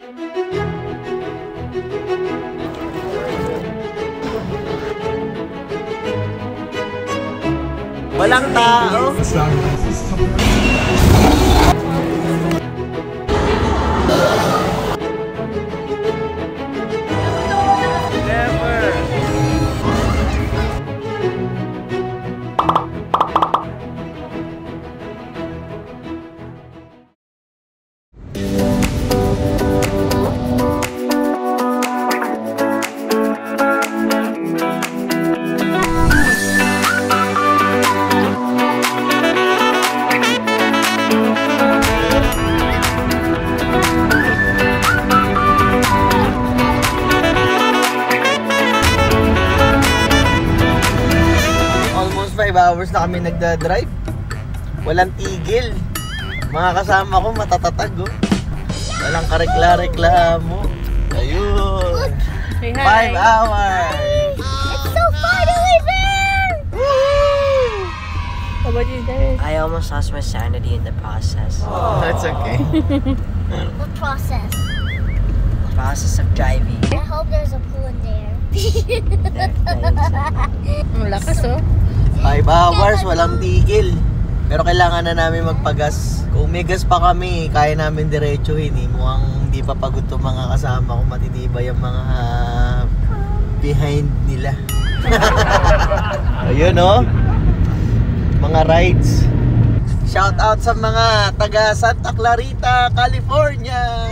Walang tao. Hours na kami nagda-drive. Walang tigil. Mga kasama ko matatatag, oh. Walang karekla-reklamo. Ayun. 5 hours. It's so finally there! Woo! How about you, Derek? I almost lost my sanity in the process. Oh. That's okay. The process. The process of driving. I hope there's a pool in there. Ang lakas, oh. 5 hours, walang tigil. Pero kailangan na namin magpagas. Kung may gas pa kami, kaya namin diretsuhin eh. Mukhang hindi pa pagod itong mga kasama kung matitibay yung mga behind nila. Ayun, oh. Mga rides. Shout out sa mga taga Santa Clarita, California.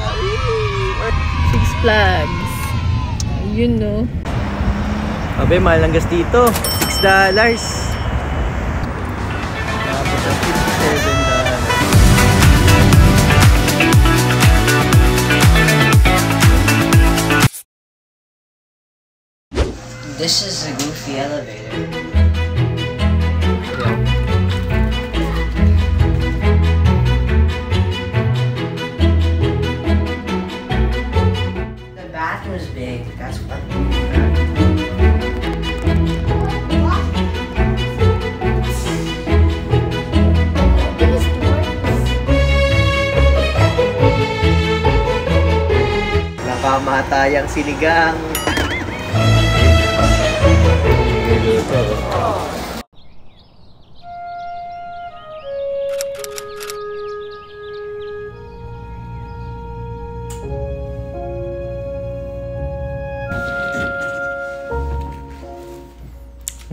Six Flags. Yun, no. Abe, mahal ang gas dito. $6. This is a goofy elevator. The bathroom is big. That's what. Nakamatayang sinigang.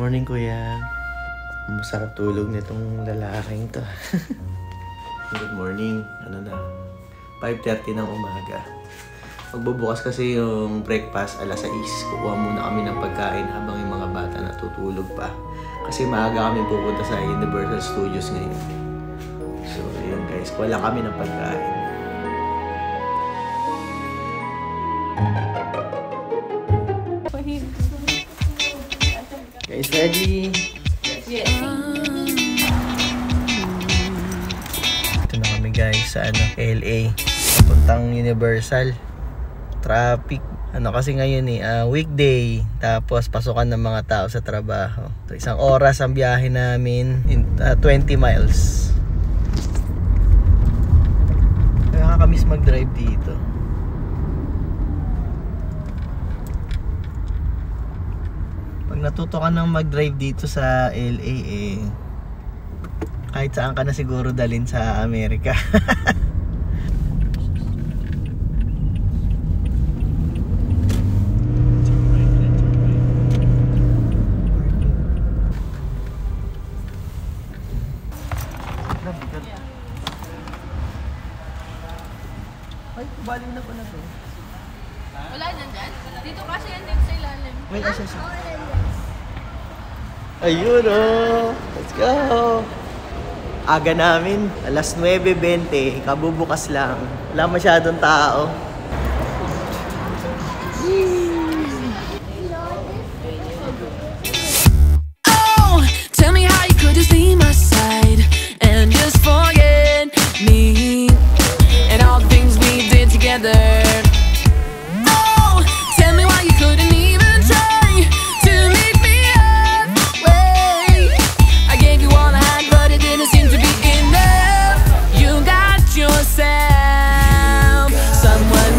Morning, kuya. Masarap tulog nitong lalaking to. Good morning. Ano na? 5:30 ng umaga. Magbubukas kasi yung breakfast alas 6. Kukuha muna kami ng pagkain habang yung mga bata natutulog pa. Kasi maaga kami pupunta sa Universal Studios ngayon. So, yun guys. Kuha lang kami ng pagkain. Guys, ready? Yes. Ito na kami guys sa LA. Puntang Universal. Traffic. Ano kasi ngayon weekday. Tapos pasukan ng mga tao sa trabaho. So, 1 oras ang biyahe namin. 20 miles. Kaya nakakamiss mag-drive dito. Pag natuto ka nang mag-drive dito sa LA kahit saan ka na siguro dalhin sa Amerika. Ay, baling na pala to. Wala na dyan? Dito kasi yan dito sa ilalim. Wait, asya. Ayun, oh. Let's go. Aga namin, alas 9:20, kabubukas lang. Wala masyadong tao. Oh, tell me how you could just leave my side and just forget me and all the things we did together. Oh, tell me why you couldn't even try to make me halfway. I gave you all I had, but it didn't seem to be enough. You got yourself someone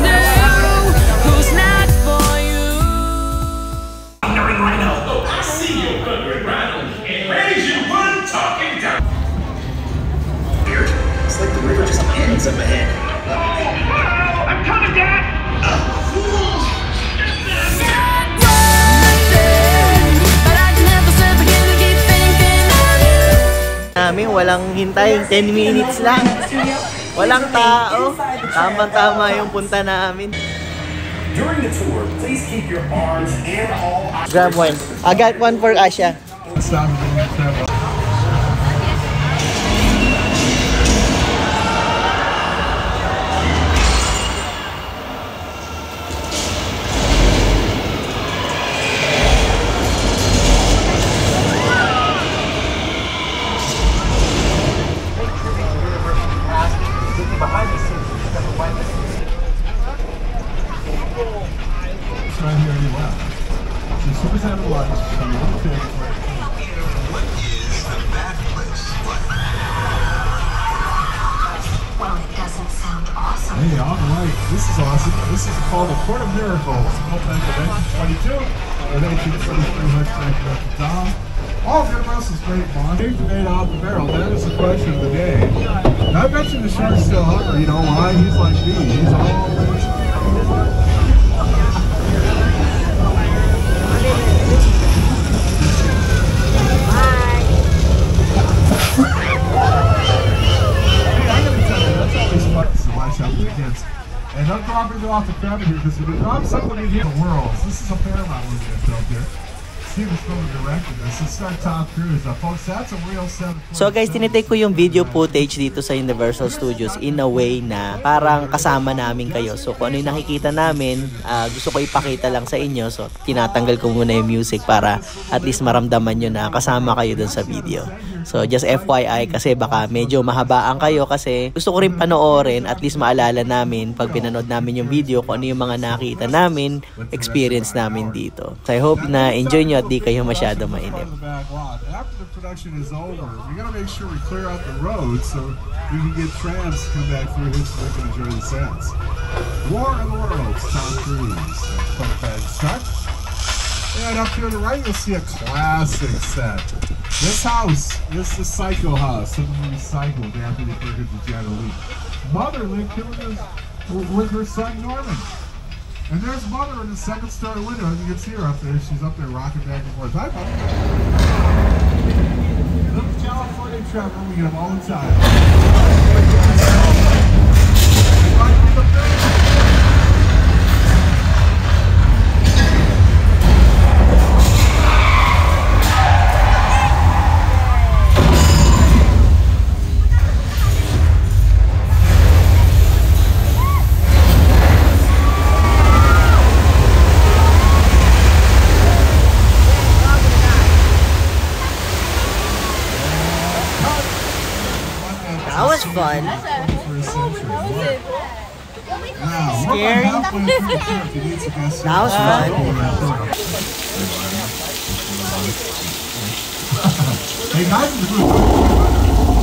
I'm coming, Dad! But I can help myself again to keep thinking of you. Namin, walang hintay, 10 minutes lang. Walang tao. Tama-tama yung punta namin. During the tour, please keep your arms and all Grab one. I got one for Asha. Right here you left. So Super 7 lunch, so you want to pick What is the bad place? Well, it doesn't sound awesome. Hey, all right, this is awesome. This is called the Court of Miracles. Open convention 22, with 1833 Hutch Tom. All good else is great, Mom. Take the bait out the barrel. That is the question of the day. And I bet you the shark's still hungry. You know why? He's like me. He's always. And I'm dropping it off the camera here because if you drop something in here, the world. This is a Paramount movie that's out there. Steven Spielberg directed this. It's not Tom Cruise. Now, folks, that's a real 7. So guys, tinitake ko yung video footage dito sa Universal Studios in a way na parang kasama namin kayo. So kung ano yung nakikita namin, gusto ko ipakita lang sa inyo. So tinatanggal ko muna yung music para at least maramdaman nyo na kasama kayo dun sa video. So just FYI kasi baka medyo mahabaan kayo kasi gusto ko rin panoorin at least maalala namin pag pinanood namin yung video kung ano yung mga nakita namin, experience namin dito. So I hope na enjoy nyo at di kayo masyado mainip. After the production is over, we gotta make sure we clear out the road so we can get trams to come back through here so they can enjoy the sets. War of the Worlds, Tom Cruise. Start. And up here to the right, you'll see a classic set. This house is the Psycho house. Some of the Psycho, Anthony Perkins and Janet Leigh. Mother lived here with her son Norman. And there's Mother in the second-story window. As you can see her up there. She's up there rocking back and forth. Hi, Mother. Little California Trevor, we get him all the time. That was fun. Scary? That was fun. Hey guys, the group.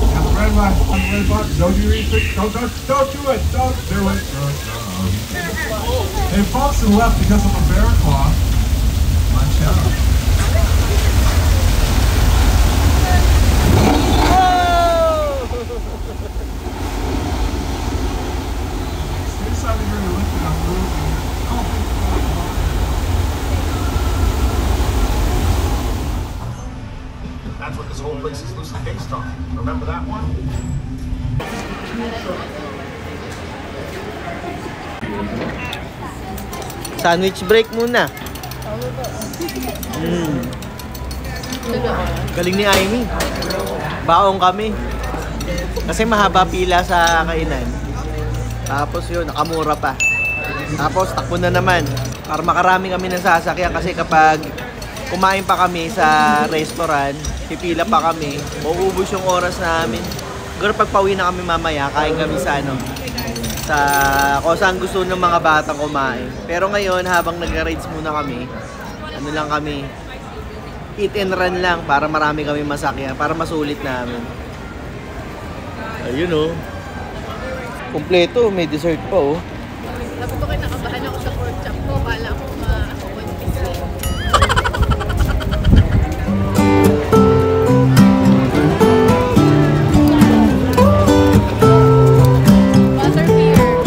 Have the red button. Don't do anything. Don't do it. Don't do it. Hey, folks to the left because of a bear claw. Watch out. That's what this whole place is loosely based on. Remember that one? Sandwich break muna. Galing ni Amy. Baong kami. Kasi mahaba pila sa kainan. Tapos yun, nakamura pa. Tapos takbo na naman. Para makarami kami ng sasakyan kasi kapag kumain pa kami sa restaurant, pipila pa kami, mauubos yung oras namin. Siguro pag pauwi na kami mamaya, kain kami sa kung saan gusto ng mga batang kumain. Pero ngayon, habang nag-rides muna kami, lang kami, eat and run lang para marami kami masakyan, para masulit namin. Ayun oh. Kompleto, may dessert pa oh. Tapos ko kayo nakabahan ako sa pork chop ko, kala ko Butterbeer.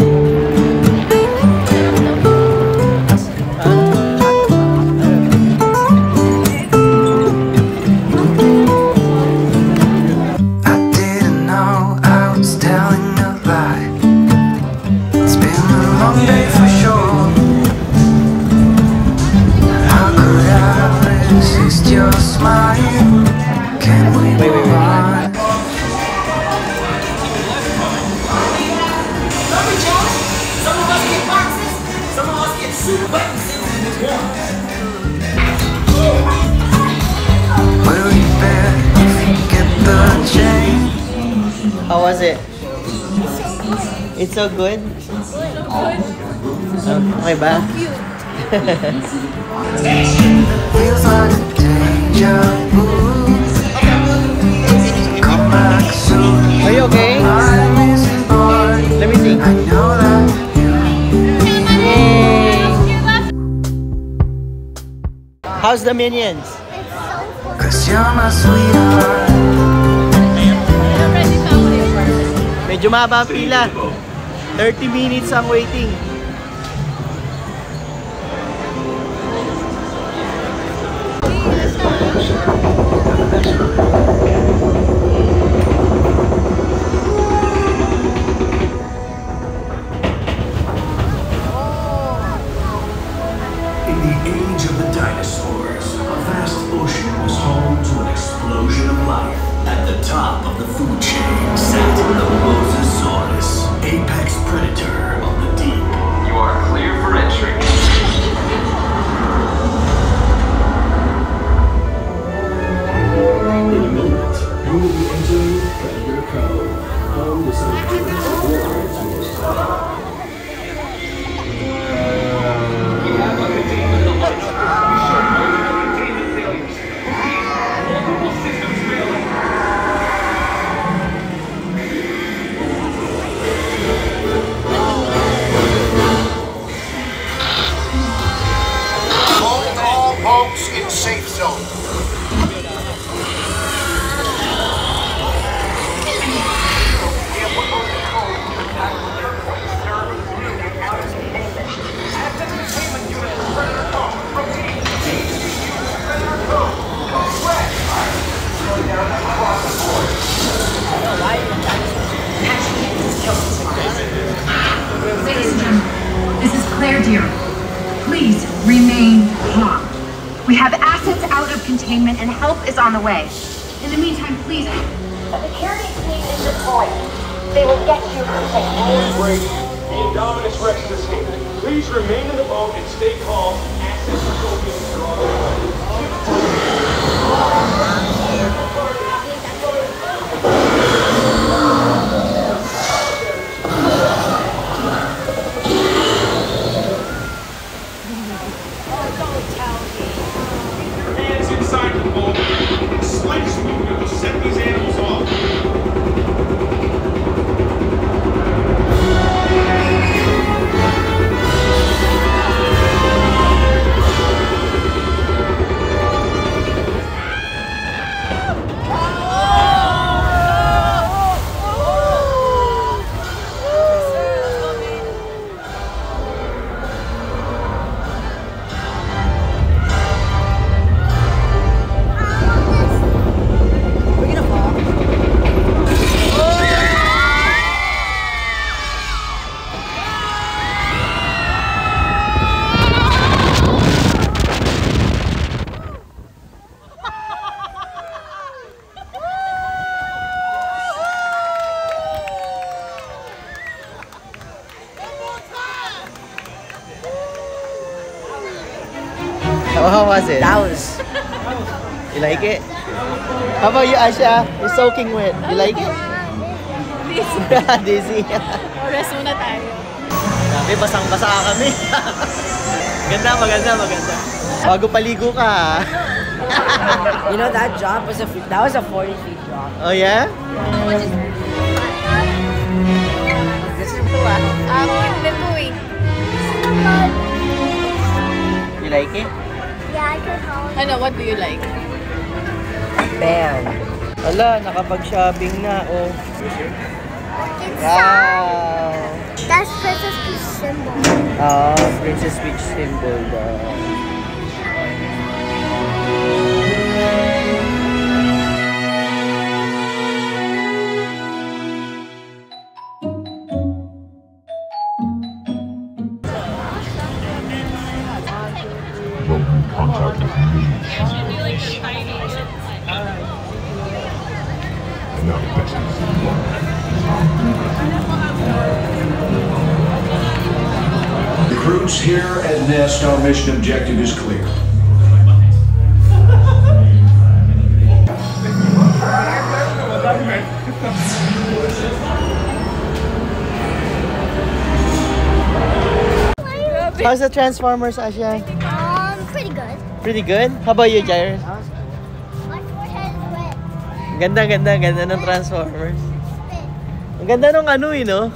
How was it? It's so good? Okay ba? Feels like a danger move. Come back soon. Are you okay? Let me see. I know that. Yay! How's the Minions? Cause you're my sweetheart. Medyo mahaba ang pila. 30 minutes ang waiting. In the age of the dinosaurs, a vast ocean was home to an explosion of life. At the top of the food chain sat the Mosasaurus, apex predator of the deep. You are clear for entry. In a moment, you will be entering Predator Cove, home to some of the world's most Hold all boats in safe zone. Ladies and gentlemen, this is Claire Deer. Please remain calm. We have assets out of containment and help is on the way. In the meantime, please. The security team is deployed. They will get you safe. Great. The Indominus Rex has escaped. Please remain in the boat and stay calm. Access to Tokyo are on the way. Hands inside the boat. Slice movement will set these animals off. How was it? That was... You like it? How about you, Asha? You're soaking wet. You like it? Dizzy. Rest muna tayo. Sabi, basang-basa kami. Maganda. Bago paligo ka. You know, that drop was that was a 40-feet drop. Oh, yeah? This is cool, You like it? Yeah, I could hold Ano, what do you like? Bam. Ala, nakapag-shopping na. Oh. inside. Wow! That's Princess Peach symbol. Oh, Princess Peach symbol daw. Recruits here at Nest, our mission objective is clear. How's the Transformers, Asha? Pretty good. Pretty good? How about you, Jair? My forehead is wet. Ganda ng Transformers. Ang ganda nung ano eh, no?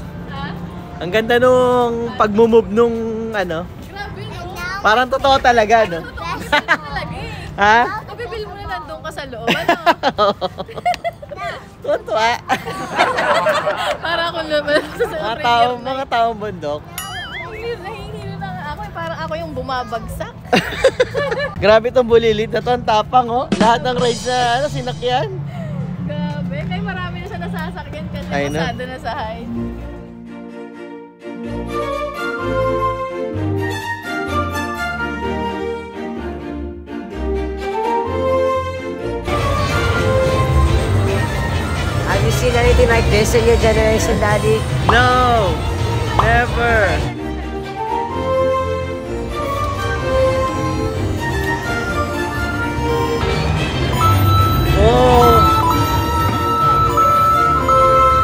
Ang ganda nung pag-move nung ano. Grabe, no? Parang totoo talaga, no? Talaga eh. Ha? Mabibil mo na nandun ka sa loob, ano? Tuwa. Para akong lumabas sa Mga taong bundok. Nahihilo na nga ako. Parang ako yung bumabagsak. Grabe tong bulilit na to. Ang tapang, oh. Lahat ng rides na sinakyan. Grabe. Kaya marami na siya nasasakyan kasi I know. pasado na sa height. Have you seen anything like this in your generation, Daddy? No! Never! Oh!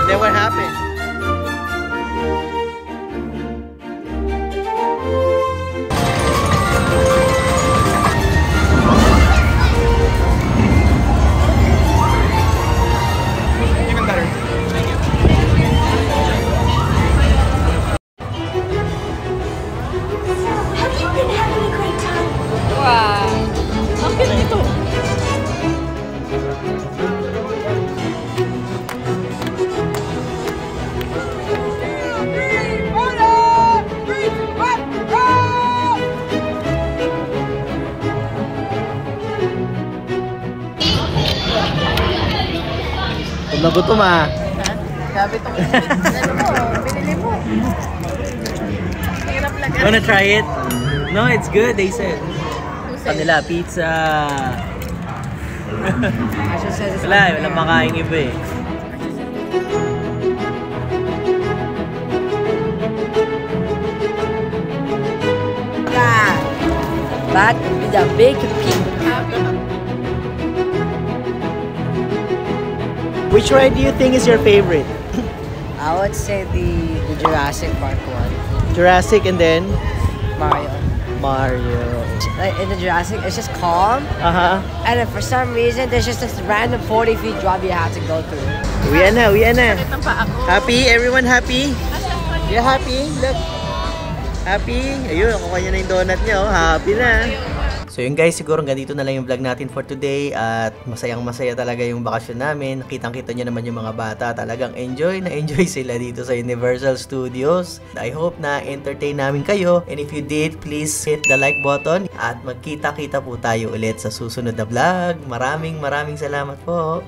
Then what happened? Even better. Thank you. Have you been having a great time? Wow. Ang ganda ito. Gutom ah. Grabe itong ano mo, binili mo. Hirap lang. Wanna try it? No, it's good, they said. Kanila, pizza. Walang makain iba eh. Yeah. Back with a big pink. Which ride do you think is your favorite? I would say the Jurassic Park one. Jurassic and then? Mario. Mario. Like in the Jurassic, it's just calm. Uh-huh. And then for some reason, there's just this random 40 feet drop you have to go through. Uwi na. Sakit ng paa ko. Happy? Everyone happy? You happy? Look. Happy? Ayun, nakuha niya na yung donut niya. Oh. Happy na. So yun guys, siguro ganito na lang yung vlog natin for today at masayang-masaya talaga yung bakasyon namin. Kitang-kita nyo naman yung mga bata, talagang enjoy sila dito sa Universal Studios. I hope na entertain namin kayo, and if you did, please hit the like button at magkita-kita po tayo ulit sa susunod na vlog. Maraming salamat po.